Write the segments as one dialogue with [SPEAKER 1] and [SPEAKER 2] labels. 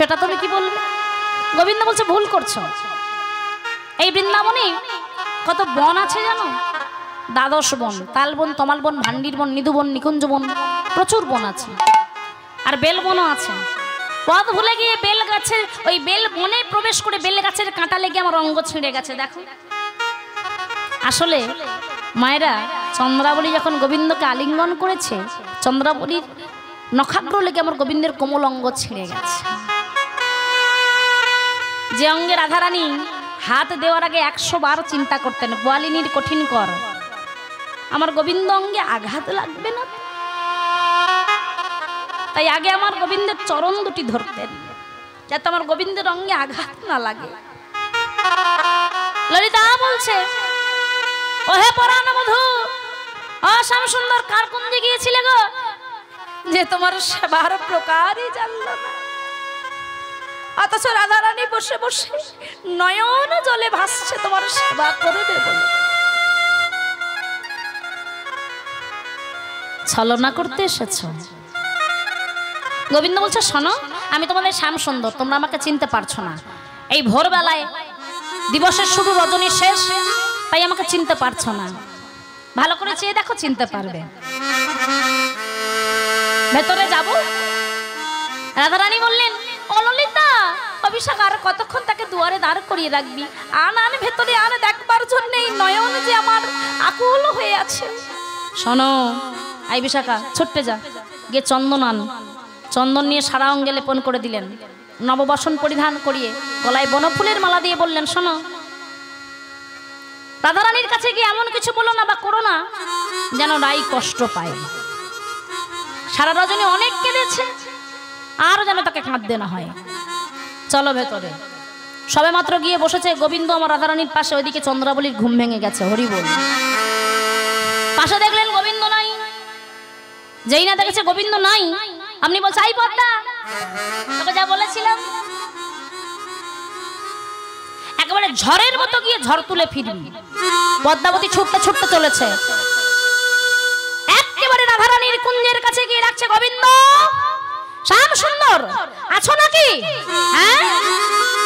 [SPEAKER 1] সেটা তুমি কি বলবে? গোবিন্দ বলছে ভুল করছো। এই বৃন্দাবনে কত বন আছে জানো? দ্বাদশ বন, তাল বন, তমাল বন, ভান্ডির বন, নিধু বন, নিকুঞ্জ বন, প্রচুর বন আছে। আর বেল বনও আছে। পথ ভুলে গিয়ে বেল গাছের ওই বেল বনে প্রবেশ করে বেল গাছের কাঁটা লেগে আমার অঙ্গ ছিঁড়ে গেছে। দেখো, আসলে মায়েরা চন্দ্রাবলী যখন গোবিন্দকে আলিঙ্গন করেছে, চন্দ্রাবলীর নখাগ্র লেগে আমার গোবিন্দের কোমল অঙ্গ ছিঁড়ে গেছে। যে অঙ্গে রাধারানী হাত দেওয়ার আগে 100 বার চিন্তা করতেন, গোয়ালিনীর কঠিন কর, আমার গোবিন্দ অঙ্গে আঘাত লাগবে না, তাই আগে আমার গোবিন্দের চরণ দুটি ধরতেন যাতে আমার গোবিন্দের অঙ্গে আঘাত না লাগে। ললিতা বলছে, ওহে পরাণ বধূ, ও শ্যাম সুন্দর, কার কুঞ্জে গিয়েছিলে গো যে তোমার সেবার প্রকারই জানলো না? অথচ রাধারানী বসে বসে নয়ন জলে ভাসছে তোমার সেবা করবে বলে। ছলনা করতে এসেছো। গোবিন্দ বলছে, শোনো, আমি তোমাদের শ্যাম সুন্দর, তোমরা আমাকে চিনতে পারছো না। এই ভোরবেলায় দিবসের শুরু, রজনী শেষ, তাই আমাকে চিনতে পারছো না। ভালো করে চেয়ে দেখো, চিনতে পারবে। ভেতরে যাব। রাধারানী বললেন, ও ললিতা, অভিষেক আর কতক্ষণ তাকে দুয়ারে দাঁড় করিয়ে রাখবি? আন আন ভেতরে আন, দেখবার জন্য এই নয়ন যে আমার আকুল হয়ে আছে। শোনো, আই বিশাখা, ছুটতে যা, গিয়ে চন্দন আন। চন্দন নিয়ে সারা অঙ্গে লেপন করে দিলেন। নববসন পরিধান করিয়ে গলায় বনফুলের মালা দিয়ে বললেন, শোনো, রাধারানীর কাছে গিয়ে এমন কিছু বলো না বা করো না যেন রাই কষ্ট পায়। সারা রজনী অনেক কেঁদেছে, আর যেন তাকে কাঁদতে না হয়। চলো ভেতরে। সবে মাত্র গিয়ে বসেছে গোবিন্দ আমার রাধারানীর পাশে, ওইদিকে চন্দ্রাবলীর ঘুম ভেঙে গেছে। হরি বল। পাশে দেখলেন গোবিন্দ নাই। যেই না দেখেছে গোবিন্দ নাই, আপনি বলছে, আই পদ্মা, তোকে যা বলেছিলাম একেবারে ঝড়ের মতো গিয়ে ঝড় তুলে ফিরবি। পদ্মাবতী ছুটতে ছুটতে চলেছে, একেবারে রাধারানীর কুঞ্জের কাছে গিয়ে রাখছে, গোবিন্দ, শ্যাম সুন্দর আছো নাকি? হ্যাঁ।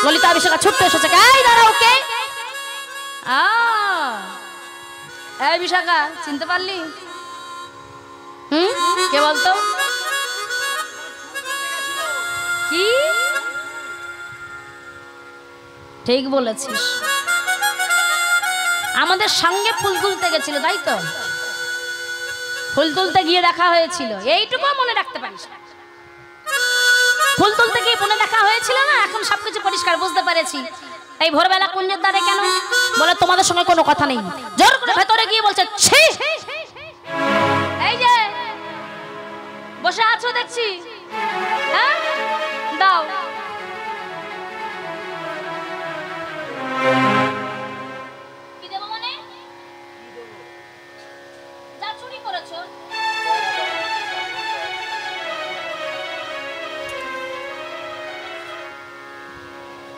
[SPEAKER 1] ললিতা অভিষেকা ছুটতে এসেছে, এই দাঁড়াও, কে? এই বিশাখা, চিনতে পারলি? কে বলতো? কি ঠিক বলেছিস, আমাদের সঙ্গে ফুল তুলতে গেছিল, তাই তো? ফুল তুলতে গিয়ে দেখা হয়েছিল, এইটুকু মনে রাখতে পারিস? ফুল তুলতে গিয়ে মনে দেখা হয়েছিল না? এখন সবকিছু পরিষ্কার বুঝতে পেরেছি। এই ভোরবেলা কুঞ্জের দ্বারে কেন? বলে তোমাদের সঙ্গে কোনো কথা নেই। জোর করে ভেতরে গিয়ে বলছে, ছি, এই যে বসে আছো দেখছি, হ্যাঁ, দাও। কি দেবো মানে? যা চুরি করেছো।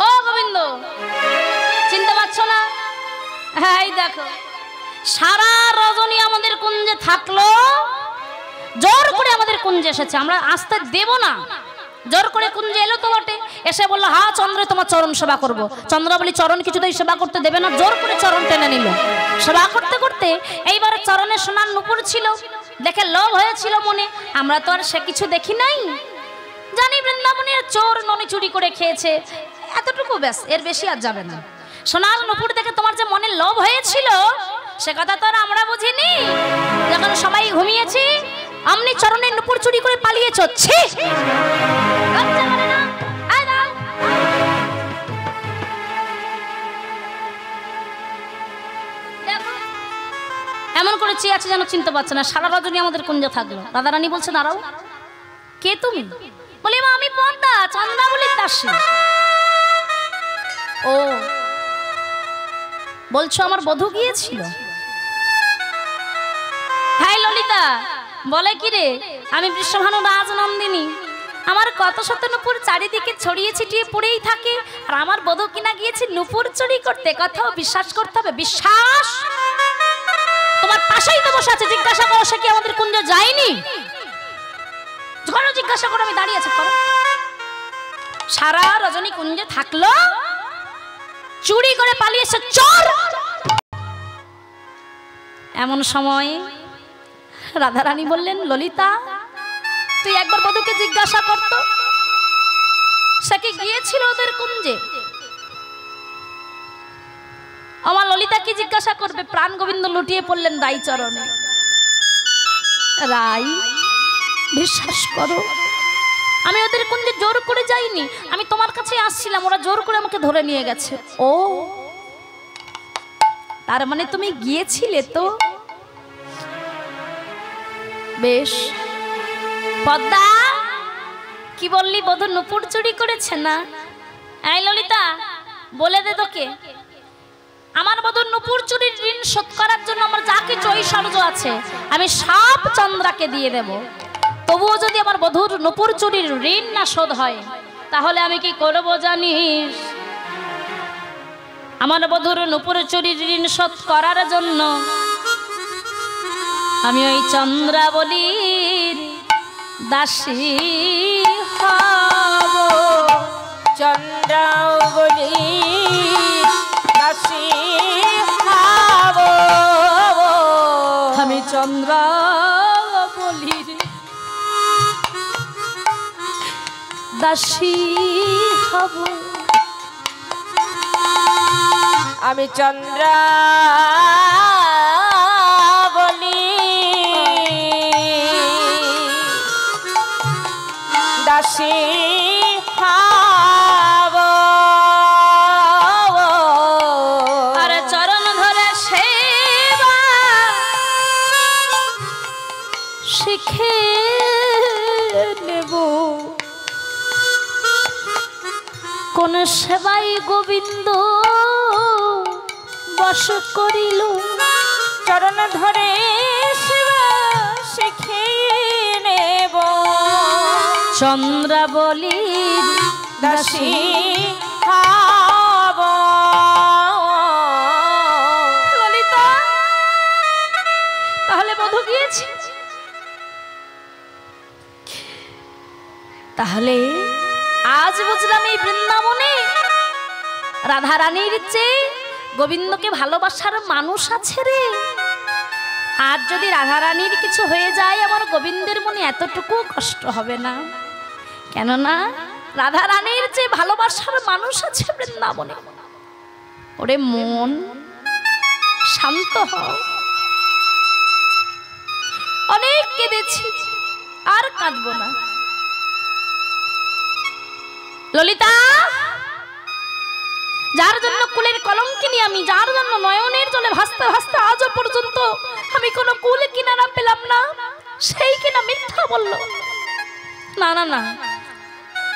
[SPEAKER 1] ও গোবিন্দ, চিনতে পারছো না? এই দেখো, সারা রজনী আমাদের কুঞ্জে থাকলো, জোর করে আমাদের কুঞ্জে এসেছে, আমরা আসতে দেব না। জোর করে কুঞ্জে এলো তো বটে, এসে বললো, হ্যাঁ চন্দ্রে তোমার চরণ সেবা করবো। চন্দ্রাবলী চরণ কিছুতেই সেবা করতে দেবে না, জোর করে চরণ টেনে নিল। সেবা করতে করতে এইবারে চরণে সোনার নুপুর ছিল, দেখে লোভ হয়েছিল মনে। আমরা তো আর সে কিছু দেখি নাই, জানি বৃন্দাবনের চোর ননি চুরি করে খেয়েছে, এতটুকু ব্যাস, এর বেশি আর যাবে না। সোনার নুপুর দেখে তোমার যে মনে লোভ হয়েছিল, সে কথা তো আর আমরা বুঝিনি। যখন সবাই ঘুমিয়েছি, আমনি চরণের নুপুর চুরি করে পালিয়েছ। ছি, লজ্জা করে না? এমন করে চেয়ে আছে যেন চিনতে পারছে না। সারা রজনী আমাদের কুঞ্জে থাকলো। রাধারানী বলছে, দাঁড়াও, কে তুমি? বলি, মা আমি পদ্মা, চন্দ্রাবলীর দাসী। ও, বলছো আমার বধূ গিয়েছিল? হ্যাঁ ললিতা, বলে কি রে, আমি বৃষভানু রাজনন্দিনী, আমার কত শত নুপুর চারিদিকে ছড়িয়ে ছিটিয়ে পড়েই থাকে, আর আমার বধূ কিনা গিয়েছে নুপুর চুরি করতে। কথাও বিশ্বাস করতে হবে। বিশ্বাস? তোমার পাশেই তো বসে আছে, জিজ্ঞাসা করো সে কি আমাদের কুঞ্জে যায়নি? ঘরে জিজ্ঞাসা করো, আমি দাঁড়িয়ে আছি, করো। সারা রজনী কুঞ্জে থাকলো, চুরি করে পালিয়েছে চোর। এমন সময় রাধারানী বললেন, ললিতা তুই একবার বধূকে জিজ্ঞাসা করতো সে কি গিয়েছিল ওদের কুঞ্জে। আমার ললিতা কি জিজ্ঞাসা করবে? প্রাণ গোবিন্দ লুটিয়ে পড়লেন রাই চরণে। রাই, বিশ্বাস করো আমি ওদের কুঞ্জে জোর করে যাইনি, আমি তোমার কাছে আসছিলাম, ওরা জোর করে আমাকে ধরে নিয়ে গেছে। ও তার মানে তুমি গিয়েছিলে তো? বেশ। পদ্মা কি বললি? বধূ নুপুর চুরি করেছে না? এই ললিতা বলে দে তোকে, আমার বধূর নুপুর চুরির ঋণ শোধ করার জন্য আমার যা কিছু ঐশ্বর্য আছে আমি সব চন্দ্রাকে দিয়ে দেব। তবুও যদি আমার বধূর নুপুর চুরির ঋণ না শোধ হয় তাহলে আমি কি করব জানিস? আমার বধূর নুপুর চুরির ঋণ শোধ করার জন্য আমি ওই চন্দ্রাবলীর দাসী হব।
[SPEAKER 2] চন্দ্রাবলীর দাসী হব।
[SPEAKER 1] আমি চন্দ্রাবলীর দাসী হব।
[SPEAKER 2] আমি চন্দ্রাবলীর দাসী হব।
[SPEAKER 1] আর চরণ ধরে সেবা শিখে নেব। কোন সেবাই গোবিন্দ বশ করিল?
[SPEAKER 2] চরণ ধরে সেবা শিখে নেব।
[SPEAKER 1] চন্দ্রাবলীর
[SPEAKER 2] দাসী হব।
[SPEAKER 1] ললিতা তাহলে বধূ গিয়েছে? তাহলে আজ বুঝলাম এই বৃন্দাবনে রাধারানীর চেয়ে গোবিন্দকে ভালোবাসার মানুষ আছে রে। আজ যদি রাধারানীর কিছু হয়ে যায় আমার গোবিন্দের মনে এতটুকু কষ্ট হবে না, কেননা রাধারানীর চেয়ে ভালোবাসার মানুষ আছে বৃন্দাবনে। ওরে মন শান্ত হও, অনেক কেঁদেছি আর কাঁদবো না। ললিতা, যার জন্য কুলের কলঙ্কিনী আমি, যার জন্য নয়নের জলে ভাসতে ভাসতে আজও পর্যন্ত আমি কোনো কুল কিনারা পেলাম না, সেই কিনা মিথ্যা বলল। না না না,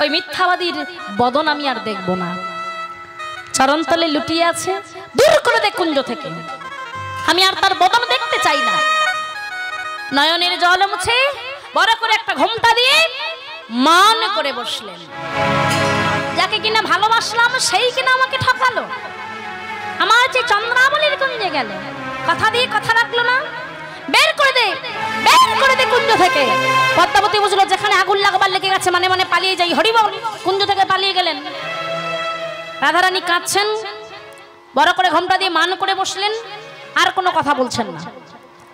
[SPEAKER 1] ওই মিথ্যাবাদীর বদন আমি আর দেখব না। চরণতলে লুটিয়ে আছে, দূর করে দে কুঞ্জ থেকে। আমি আর তার বদন দেখতে চাই না। নয়নের জল মুছে বড় করে একটা ঘোমটা দিয়ে মান করে বসলেন। যাকে কিনা ভালোবাসলাম সেই কিনা আমাকে ঠকালো। আমার যে চন্দ্রাবলীর কুঞ্জে গেল, কথা দিয়ে কথা রাখলো না। বের করে দে, বের করে দে কুঞ্জ থেকে। পদ্মাবতী বুঝলো যেখানে আগুন লাগবার লেগে গেছে, মানে মানে পালিয়ে যাই। হরিবল কুঞ্জ থেকে পালিয়ে গেলেন। রাধারানী কাঁদছেন, বড় করে ঘোমটা দিয়ে মান করে বসলেন, আর কোনো কথা বলছেন না।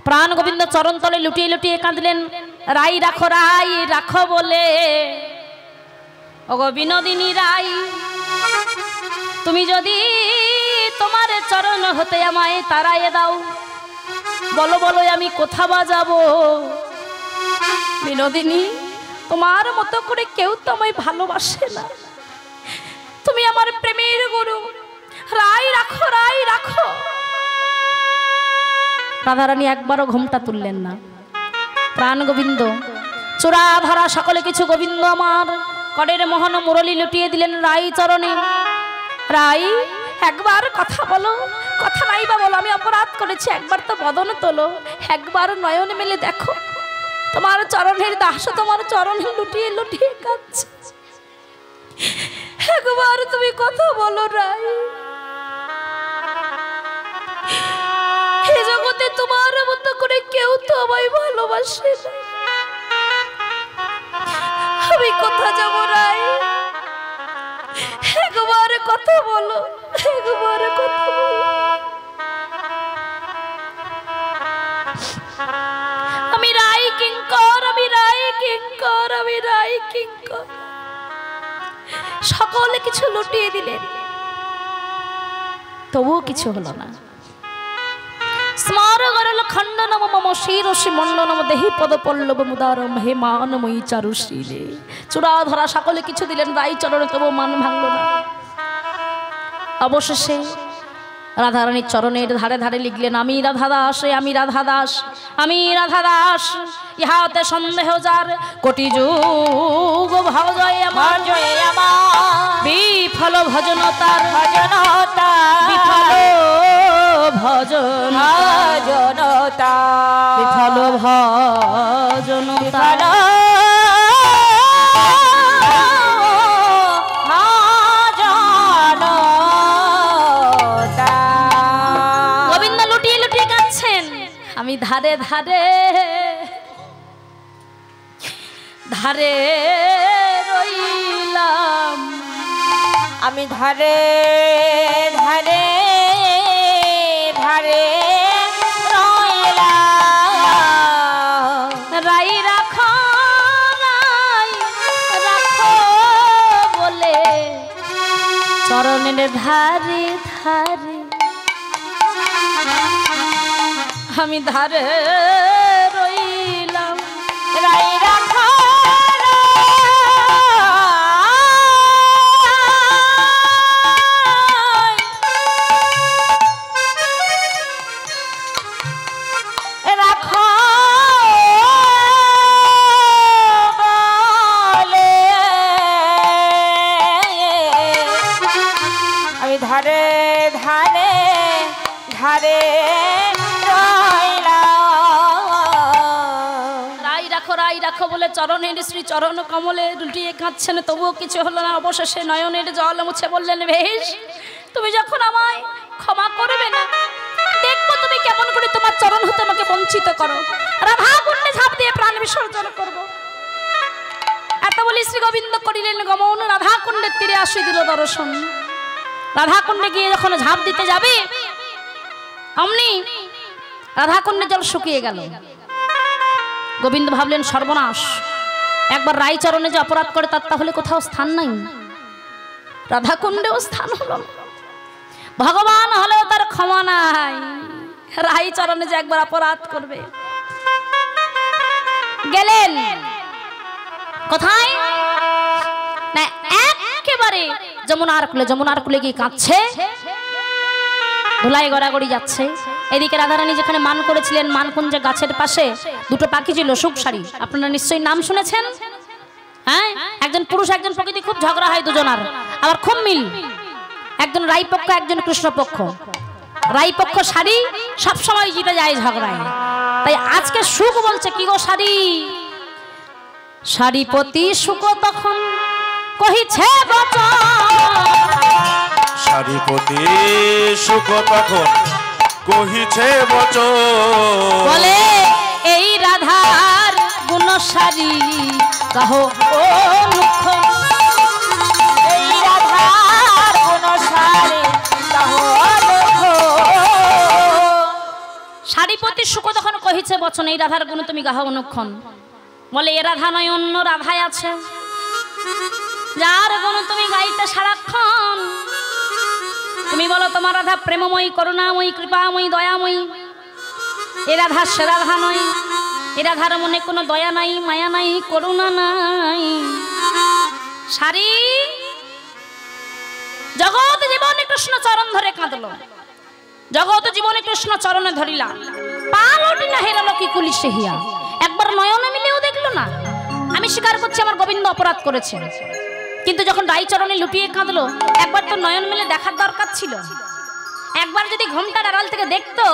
[SPEAKER 1] প্রাণ গোবিন্দ চরণ তলে লুটিয়ে লুটিয়ে কাঁদলেন, রাই রাখো বলে। ওগো বিনোদিনী রাই, তুমি যদি তোমার চরণ হতে আমায় তাড়াইয়ে দাও, বলো বলো আমি কোথা বাজাবো। বিনোদিনী, তোমার মতো করে কেউ তো আমায় ভালোবাসে না। তুমি আমার প্রেমের গুরু, রাই রাখো। রাধারানী একবারও ঘোমটা তুললেন না। প্রাণ গোবিন্দ চূড়া ধরা সকলে কিছু গোবিন্দ আমার করের মোহন মুরলী লুটিয়ে দিলেন রাই চরণে। রাই, একবার কথা বলো। কথা নাই বা বলো, আমি অপরাধ করেছি, একবার তো বদন তোলো, একবার নয়ন মেলে দেখো। তোমার চরণের দাস তোমার চরণে লুটিয়ে লুটিয়ে কাঁদছে। একবার তুমি কথা বলো রাই। এই জগতে তোমার মতো করে কেউ তো আমায় ভালোবাসে না। আমি কোথা যাব রাই? কথা বলো, একবার কথা বলো। আমি রাই কিঙ্কর, আমি রাই কিঙ্কর, আমি রাই কিঙ্কর। সকলে কিছু লুটিয়ে দিলেন, তবুও কিছু হলো না। স্মারগরল খণ্ডনম মম শিরসি মণ্ডনম দেহি পদপল্লব মুদারম হে মানময়ী চারুশীলে। চূড়াধরা সকলে কিছু দিলেন রাইচরণে, তবু মান ভাঙল না। অবশেষে রাধারানীর চরণের ধারে ধারে লিখলেন, আমি রাধা দাস, আমি রাধা দাস, আমি রাধা দাস। ইহাতে সন্দেহ যার, কোটি যুগ ভাব জয় আমার,
[SPEAKER 2] জয় আমার
[SPEAKER 1] বিফল ভজন তার,
[SPEAKER 2] ভজনতা
[SPEAKER 1] বিফল ভজন,
[SPEAKER 2] ভজনতা
[SPEAKER 1] বিফল ভজন তার। গোবিন্দ লুটিয়ে লুটিয়ে কাঁদছেন। আমি ধারে ধারে ধারে রইলাম,
[SPEAKER 2] আমি ধারে ধারে ধারে রইলাম।
[SPEAKER 1] রাই রাখো, রাই রাখো বলে চরণের ধারে ধারে আমি ধারে রইলাম।
[SPEAKER 2] রাই রাখো রাখো বলে আমি ধারে ধারে ধারে
[SPEAKER 1] রাই রাখো বলে চরণের শ্রী চরণ কমলে লুটিয়ে কাঁদছেন, তবুও কিছু হলো না। অবশেষে নয়নের জল মুছে বললেন, বেশ তুমি যখন আমায় ক্ষমা করবে না, দেখবো তুমি কেমন করে তোমার চরণ হতে আমাকে বঞ্চিত করো। রাধা কুণ্ডে ঝাঁপ দিয়ে প্রাণ বিসর্জন করবো। এত বলি শ্রী গোবিন্দ করিলেন গমন, রাধা কুণ্ডের তীরে আসি দিল দর্শন। রাধা কুণ্ডে গিয়ে যখন ঝাঁপ দিতে যাবে, অমনি রাধা কুণ্ডের জল শুকিয়ে গেল। গোবিন্দ ভাবলেন, সর্বনাশ, একবার রাইচরণে যে অপরাধ করে তার তাহলে কোথাও স্থান নাই, রাধা কুণ্ডেও স্থান হলো না। ভগবান হলেও তার ক্ষমা নাই, রাইচরণে যে একবার অপরাধ করবে। গেলেন কোথায় না, একেবারে যমুনার কুলে। যমুনার কুলে গিয়ে কাঁদছে, ধুলাই গড়াগড়ি যাচ্ছে। এদিকে রাধারানী যেখানে মান করেছিলেন, মানকুঞ্জে গাছের পাশে দুটো পাখি ছিল, সুখসারী। আপনারা নিশ্চয়ই নাম শুনেছেন। হ্যাঁ, একজন পুরুষ একজন প্রকৃতি, খুব ঝগড়া হয় দুজনার, আবার খুব মিল। একজন রাইপক্ষ একজন কৃষ্ণপক্ষ। রাইপক্ষ শাড়ি সবসময় জিতে যায় ঝগড়ায়। তাই আজকে সুখ বলছে, কি গো শাড়ি, শাড়িপতি সুখ তখন কহিছে বচন,
[SPEAKER 3] শাড়িপতি সুখ তখন কহিছে বচন,
[SPEAKER 1] বলে এই রাধার গুণসারী কাহো অনুক্ষণ।
[SPEAKER 2] এই রাধার গুণসারী কাহো
[SPEAKER 1] শাড়িপতি সুখ তখন কহিছে বচন, এই রাধার গুণ তুমি গাহো অনুক্ষণ। বলে এ রাধা নয়, অন্য রাধাই আছে, যার গুণ তুমি গাইতে সারাক্ষণ। তুমি বলো তোমার রাধা প্রেমময়ী, করুণাময়ী, কৃপাময়ী, দয়াময়ী। এ রাধা সে রাধা নয়, এ রাধার মনে কোনো দয়া নাই, মায়া নাই, করুণা নাই। সারি জগৎ জীবনে কৃষ্ণ চরণ ধরে কাঁদলো, জগৎ জীবনে কৃষ্ণ চরণে ধরিলা, পালটি না হেরালো কি কুলিশে হিয়া। একবার নয়নে মিলেও দেখলো না। আমি স্বীকার করছি আমার গোবিন্দ অপরাধ করেছে, কিন্তু যখন রাইচরণে লুটিয়ে কাঁদলো, একবার তো নয়ন মিলে দেখার দরকার ছিল। একবার যদি ঘোমটার আড়াল থেকে দেখতো,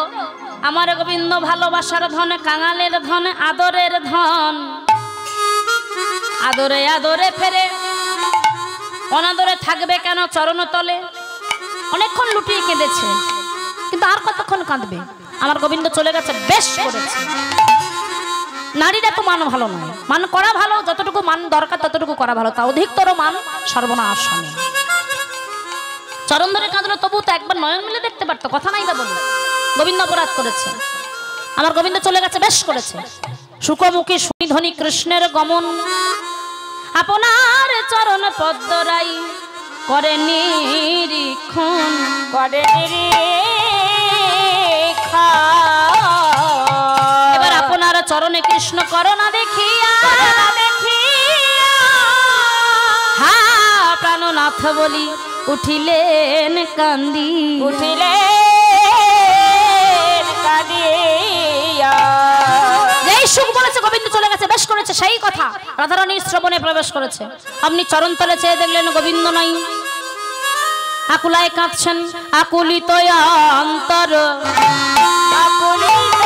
[SPEAKER 1] আমার গোবিন্দ ভালোবাসার ধন, কাঙালের ধন, আদরের ধন। আদরে আদরে ফেরে, অনাদরে থাকবে কেন চরণ তলে। অনেকক্ষণ লুটিয়ে কেঁদেছে, কিন্তু আর কতক্ষণ কাঁদবে। আমার গোবিন্দ চলে গেছে, বেশ করেছে। নারীরা তো মান ভালো নয়, মান করা ভালো, যতটুকু মান দরকার ততটুকু করা ভালো, তা অধিকতর মান সর্বনাশ। চরণ ধরে কাঁদলো, তবু তো একবার নয়ন মিলে দেখতে পারতো, কথা নাই বা বলো। গোবিন্দ অপরাধ করেছে, আমার গোবিন্দ চলে গেছে, বেশ করেছে। সুখমুখী সুনিধনী কৃষ্ণের গমন, আপনার চরণ পদ্মরাই করে নিরীক্ষণ,
[SPEAKER 2] করে নিরীক্ষণ।
[SPEAKER 1] এবার আপনার চরণে কৃষ্ণ করোনা দেখিয়া, হা প্রাণনাথ বলি উঠিলেন কান্দি,
[SPEAKER 2] উঠিলেন কাঁদিয়া।
[SPEAKER 1] যেই সুখ বলেছে গোবিন্দ চলে গেছে, বেশ করেছে, সেই কথা রাধারানীর শ্রবণে প্রবেশ করেছে। আপনি চরণ তলে চেয়ে দেখলেন গোবিন্দ নাই, আকুলায় কাঁদছেন, আকুলিত অন্তর,
[SPEAKER 2] আকুলিত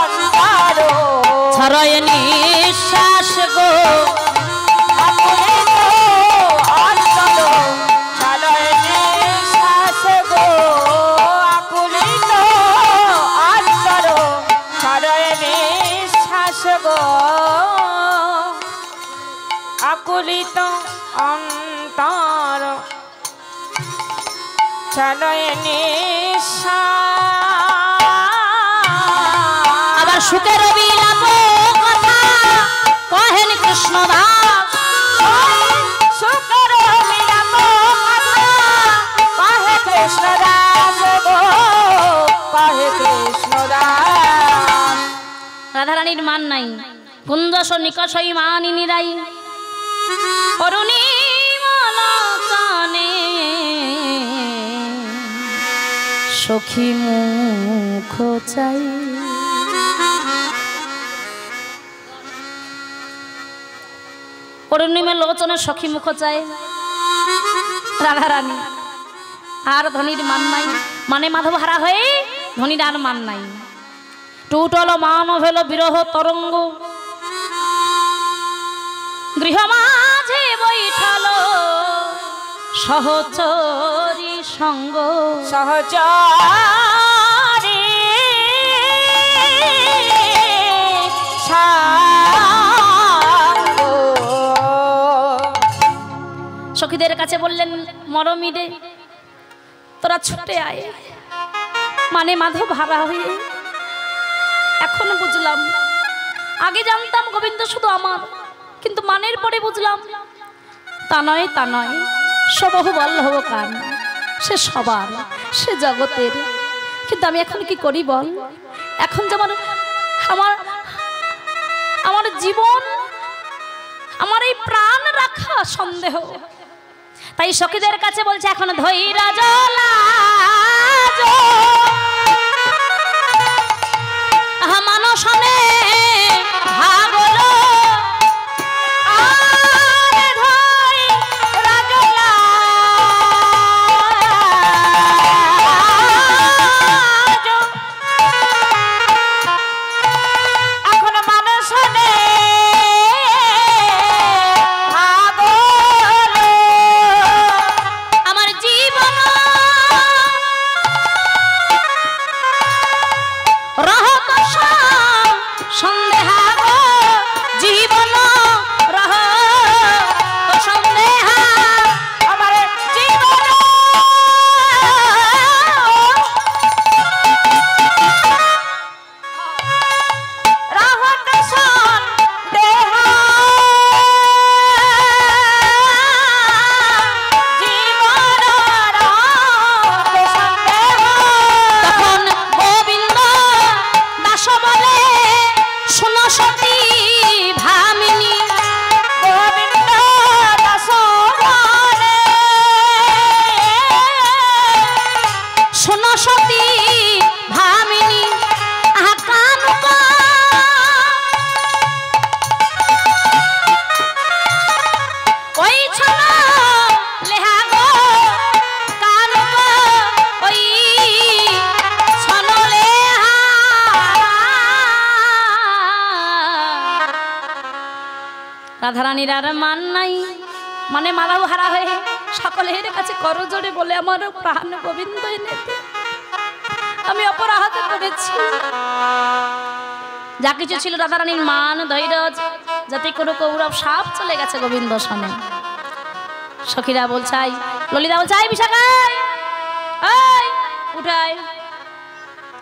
[SPEAKER 2] অন্তর,
[SPEAKER 1] ছড়ায় নিঃশ্বাস গো,
[SPEAKER 2] আকুলিত অন্তর, ছড়ায় নিঃশ্বাস গো, আকুলিত অন্তর, ছড়ায় নিঃশ্বাস গো, আকুলিত অন্তর, ছড়ায় নিঃশ্বাস।
[SPEAKER 1] আবার সুখের বিলাপ কথা কহেন কৃষ্ণদাস,
[SPEAKER 2] সুখের বিলাপ কথা কহে কৃষ্ণদাস গো, কহে কৃষ্ণদাস।
[SPEAKER 1] রাধারানীর মান নাই, কুঞ্জস নিকষই মানিনী রাই, অরুণিমালাচনে সখী মুখ চাই। অরুণিমা লোচনে সখী মুখ চাই রাধারানী, আর ধনির মান নাই, মানে মাধব হারা হয়ে ধনির আর মান নাই। টুটল মান ভেল বিরহ তরঙ্গ, গৃহ মাঝে বৈঠাল সহচরী সঙ্গ,
[SPEAKER 2] সহচরী সঙ্গ।
[SPEAKER 1] সখীদের কাছে বললেন মরমিরে তোরা ছুটে আয়, মানে মাধব হারা হয়ে। এখন বুঝলাম, আগে জানতাম গোবিন্দ শুধু আমার, কিন্তু মানের পরে বুঝলাম তা নয়, তা নয়, সবহু বল্লভ কান, সে সবার, সে জগতের। কিন্তু আমি এখন কি করি বল? এখন যেমন আমার আমার জীবন, আমার এই প্রাণ রাখা সন্দেহ। তাই সখীদের কাছে বলছে এখন ধৈর্য লাজ, মানসনে ভাগল,
[SPEAKER 2] আর ধই রাজলা এখন মানুষনে ভাগল,
[SPEAKER 1] আমার জীবন রহত সন্দেহা গো, জীবন রহ সন্দেহা,
[SPEAKER 2] আমার জীবন রাহত সন্দেহ, জীবন রাহত সন্দেহ।
[SPEAKER 1] তখন গোবিন্দ দাস বলে শোনো সতী ভামিনী,
[SPEAKER 2] গোবিন্দ দাস বলে
[SPEAKER 1] শোনো সতী ভামিনী, আহা কান ওই ছন লেহা গো, কান ওই ছন লেহা। রাধারানীর আর মান নাই, মানে মালাও হারা হয়ে সকলের কাছে করজোড়ে বলে আমার প্রাণ গোবিন্দ এনে দে, আমি অপরাধ করেছি। যা কিছু ছিল রাধারানীর মান ধৈর্য, যাতে কোনো কৌরব সাপ চলে গেছে গোবিন্দ সনে। সখীরা বলছে আই, ললিতা বলছে আই বিশাখাই, এই উঠে আয়,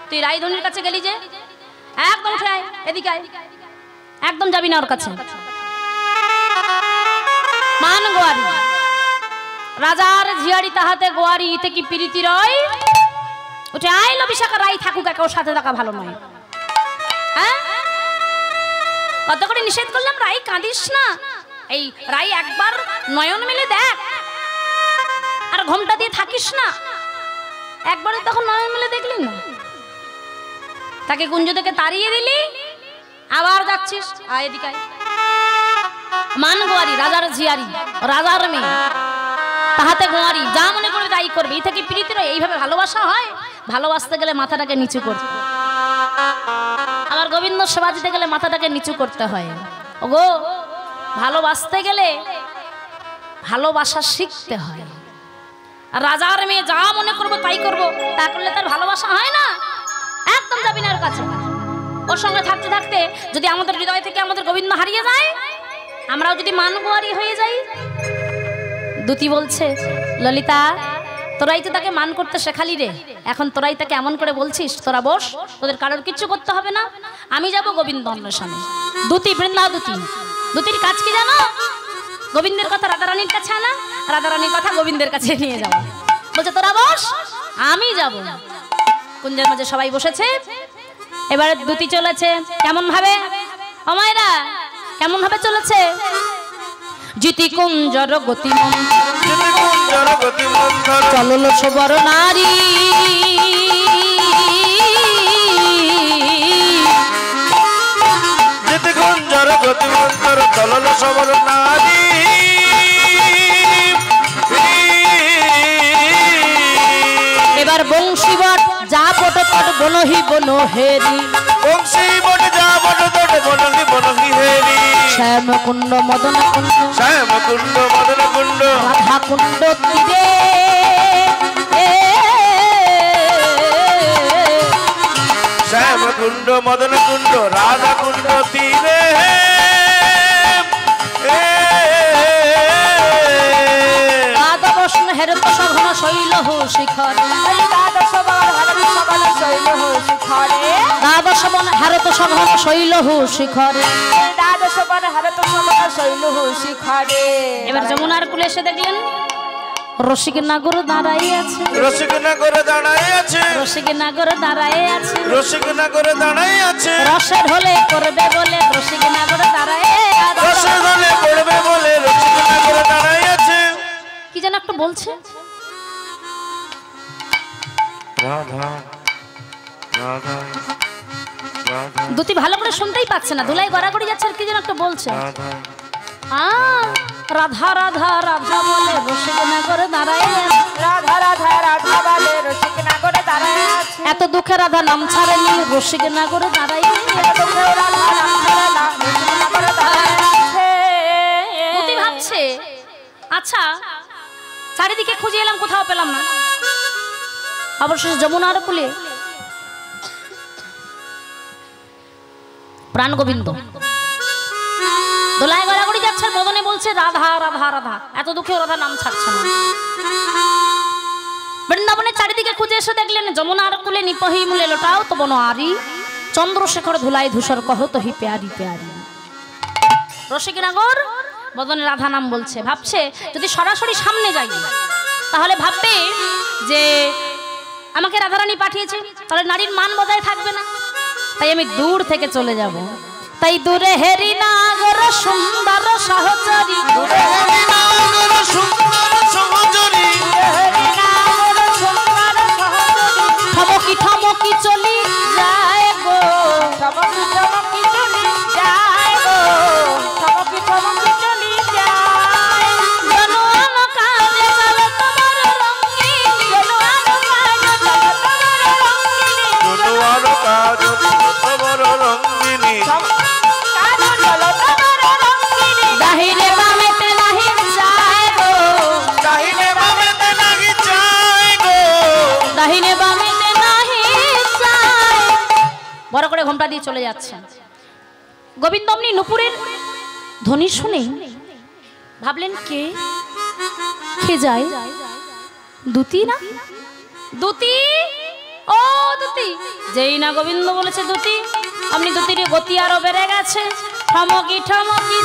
[SPEAKER 1] তুই রায়ধনির কাছে গেলি যে, একদম উঠে আয়, এদিকে আয়, একদম যাবি না ওর কাছে। মান গোয়ারি, রাজার ঝিয়ারি তাহাতে গোয়ারি, ইতে কি প্রীতি রয়, উঠে আইল বিশাখা, রাই থাকুক একা, ওর সাথে থাকা ভালো নয়। হ্যাঁ, কত করে নিষেধ করলাম, রাই কাঁদিস না, এই রাই একবার নয়ন মেলে দেখ, আর ঘোমটা দিয়ে থাকিস না, একবারে তখন নয়ন মেলে দেখলি না, তাকে কুঞ্জ থেকে তাড়িয়ে দিলি, আবার যাচ্ছিস, আয় এদিকে আয়। মান গোয়ারি, রাজার ঝিয়ারি, রাজার মেয়ে, তাহাতে গোয়ারি, যা মনে করে তাই করবে, এই থেকে প্রীতি নয়। এইভাবে ভালোবাসা হয়? ভালোবাসতে গেলে মাথাটাকে নিচু করতে, আমার গোবিন্দ সেবা দিতে গেলে মাথাটাকে নিচু করতে হয়। ওগো, ভালোবাসতে গেলে ভালোবাসা শিখতে হয়। আর রাজার মেয়ে যা মনে করবো তাই করবো, তা করলে তার ভালোবাসা হয় না। একদম যাবি না ওর কাছে। ওর সঙ্গে থাকতে থাকতে যদি আমাদের হৃদয় থেকে আমাদের গোবিন্দ হারিয়ে যায়, আমরাও যদি মানগোয়ারি হয়ে যাই। দুতি বলছে, ললিতা তোরাই তো তাকে মান করতে শেখালি রে, এখন তোরাই তাকে এমন করে বলছিস, তোরা বস, তোদের কারোর কিচ্ছু করতে হবে না, আমি যাব গোবিন্দ অন্বেষণে। দুতি, বৃন্দা দুতি, দুতির কাজ কি জানো? গোবিন্দের কথা রাধারানীর কাছে আনা, রাধারানীর কথা গোবিন্দের কাছে নিয়ে যাও। বলছে তোরা বস, আমি যাব। কুঞ্জের মাঝে সবাই বসেছে, এবারে দুতি চলেছে কেমন ভাবে, অমায়রা কেমন ভাবে চলেছে, জিতি কুঞ্জর গতিমন্থর, চলল সবর নারী,
[SPEAKER 3] জিতি কুঞ্জর গতিমন্থর, চলল সবর নারী।
[SPEAKER 1] এবার বংশীবট যা পট পট বনহি বনহেরি,
[SPEAKER 3] বংশীবট যা বট পট বনহি বনহি হেরি,
[SPEAKER 1] শ্যাম কুণ্ড মদন কুণ্ড,
[SPEAKER 3] শ্যাম কুণ্ড মদন কুণ্ড,
[SPEAKER 1] রাধা কুণ্ড তীরে,
[SPEAKER 3] শ্যাম কুণ্ড মদন কুণ্ড, রাধা কুণ্ড তীরে।
[SPEAKER 1] দ্বাদশ হেরত সঘন শৈল শিখর, দ্বাদশ বন হেরত সঘন শৈল শিখরে। এবার যমুনার কুলে এসে দেখলেন রসিক নাগর দাঁড়াই আছে,
[SPEAKER 3] রসিক নাগর দাঁড়াই আছে,
[SPEAKER 1] রসিক নাগর দাঁড়াই আছে,
[SPEAKER 3] রসিক নাগর দাঁড়াই আছে,
[SPEAKER 1] রসের হলে করবে বলে রসিক নাগর দাঁড়াই আছে,
[SPEAKER 3] রসের হলে করবে বলে রসিক নাগর দাঁড়াই আছে।
[SPEAKER 1] কি যেন একটা বলছে,
[SPEAKER 3] রাধা রাধা রাধা,
[SPEAKER 1] দুটি ভালো করে শুনতেই পাচ্ছে না, ধুলাই গড়াগড়ি যাচ্ছে, আর কি যেন একটা বলছে,
[SPEAKER 3] রাধা
[SPEAKER 1] রাধা রাধা রাধা বলে রসিক নাগর দাঁড়াই আছে,
[SPEAKER 2] রাধা রাধা রাধা বলে রসিক নাগর দাঁড়ায় আছে,
[SPEAKER 1] এত দুঃখে রাধা নাম ছাড়েনি রসিক নাগর দাঁড়াই আছে। দুটি ভাবছে, আচ্ছা চারিদিকে খুঁজে এলাম, কোথাও পেলাম না, অবশেষে যমুনার কুলে প্রাণ গোবিন্দ দোলায় গড়াগড়ি যাচ্ছে, মদনে বলছে রাধা রাধা রাধা, এত দুঃখেও রাধা নাম ছাড়ছে না। বৃন্দাবনের চারিদিকে খুঁজে এসে দেখলেন যমুনার কুলে নিপহি মূলে লোটাও তো বনোয়ারি, চন্দ্রশেখর ধুলাই ধূসর কহ তো হি প্যারি প্যারি। রসিকনগর মদনে রাধা নাম বলছে, ভাবছে যদি সরাসরি সামনে যাই তাহলে ভাববে যে আমাকে রাধারানী পাঠিয়েছে, তাহলে নারীর মান বজায় থাকবে না, তাই আমি দূর থেকে চলে যাব। তাই দূরে হেরি নাগর সুন্দর সহচরী,
[SPEAKER 3] দূরে হেরি নাগর সুন্দর সহচরী,
[SPEAKER 1] ঠমকি ঠমকি চলি যায় গো,
[SPEAKER 2] চমকি চমকি চলি যায় গো, চমকি চমকি চলি যায়,
[SPEAKER 1] জনম কাজে চল তোমার রঙিনী,
[SPEAKER 3] জনুয়ার কাজ তোমার রঙ্গিনী,
[SPEAKER 1] দাহিনে বামেতে নাহি যায় গো,
[SPEAKER 3] দাহিনে বামেতে নাহি যায় গো,
[SPEAKER 1] দাহিনে বামেতে নাহি যায়। বড় করে ঘোমটা দিয়ে চলে যাচ্ছে। গোবিন্দ অমনি নুপুরের ধ্বনি শুনে ভাবলেন কে, কে যায়? দুতি না? দুতি, ও দুতি। যেই না গোবিন্দ বলেছে দুতি, আপনি দুতির গতি আরো বেড়ে গেছে। ঠমকি ঠমকি